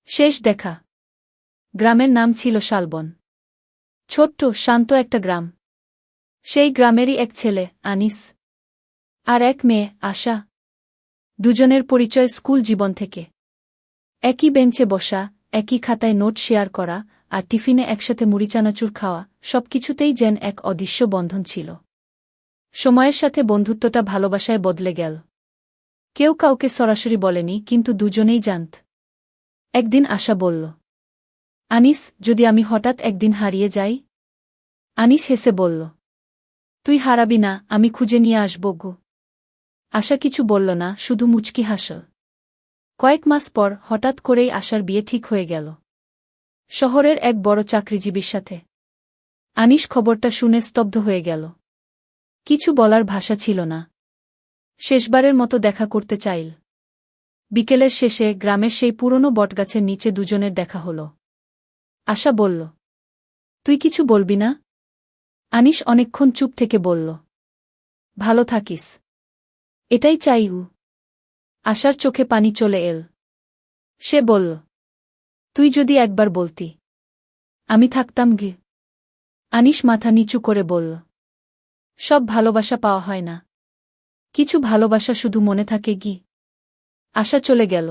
শেষ দেখা। গ্রামের নাম ছিল শালবন। ছোট্ট শান্ত একটা গ্রাম। সেই গ্রামেরই এক ছেলে আনিস আর এক মেয়ে আশা। দুজনের পরিচয় স্কুল জীবন থেকে। একই বেঞ্চে বসা, একই খাতায় নোট শেয়ার করা আর টিফিনে একসাথে মুড়ি চানাচুর খাওয়া, সবকিছুতেই যেন এক অদৃশ্য বন্ধন ছিল। সময়ের সাথে বন্ধুত্বটা ভালোবাসায় বদলে গেল। কেউ কাউকে সরাসরি বলেনি, কিন্তু দুজনেই জানত। একদিন আশা বলল, আনিস, যদি আমি হঠাৎ একদিন হারিয়ে যাই? আনিস হেসে বলল, তুই হারাবি না, আমি খুঁজে নিয়ে আসব গো। আশা কিছু বলল না, শুধু মুচকি হাসল। কয়েক মাস পর হঠাৎ করেই আশার বিয়ে ঠিক হয়ে গেল শহরের এক বড় চাকরিজীবীর সাথে। আনিস খবরটা শুনে স্তব্ধ হয়ে গেল। কিছু বলার ভাষা ছিল না। শেষবারের মতো দেখা করতে চাইল। বিকেলের শেষে গ্রামের সেই পুরনো বটগাছের নিচে দুজনের দেখা হল। আশা বলল, তুই কিছু বলবি না? আনিস অনেকক্ষণ চুপ থেকে বলল, ভালো থাকিস। এটাই চাই। আশার চোখে পানি চলে এল। সে বলল, তুই যদি একবার বলতি, আমি থাকতাম গে। আনিস মাথা নিচু করে বলল, সব ভালোবাসা পাওয়া হয় না, কিছু ভালোবাসা শুধু মনে থাকে গি। আশা চলে গেল।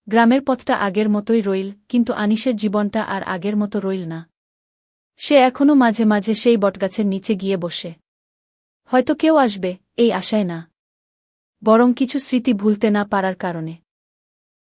গ্রামের পথটা আগের মতোই রইল, কিন্তু আনিসের জীবনটা আর আগের মতো রইল না। সে এখনও মাঝে মাঝে সেই বটগাছের নিচে গিয়ে বসে। হয়তো কেউ আসবে, এই আশায় না, বরং কিছু স্মৃতি ভুলতে না পারার কারণে।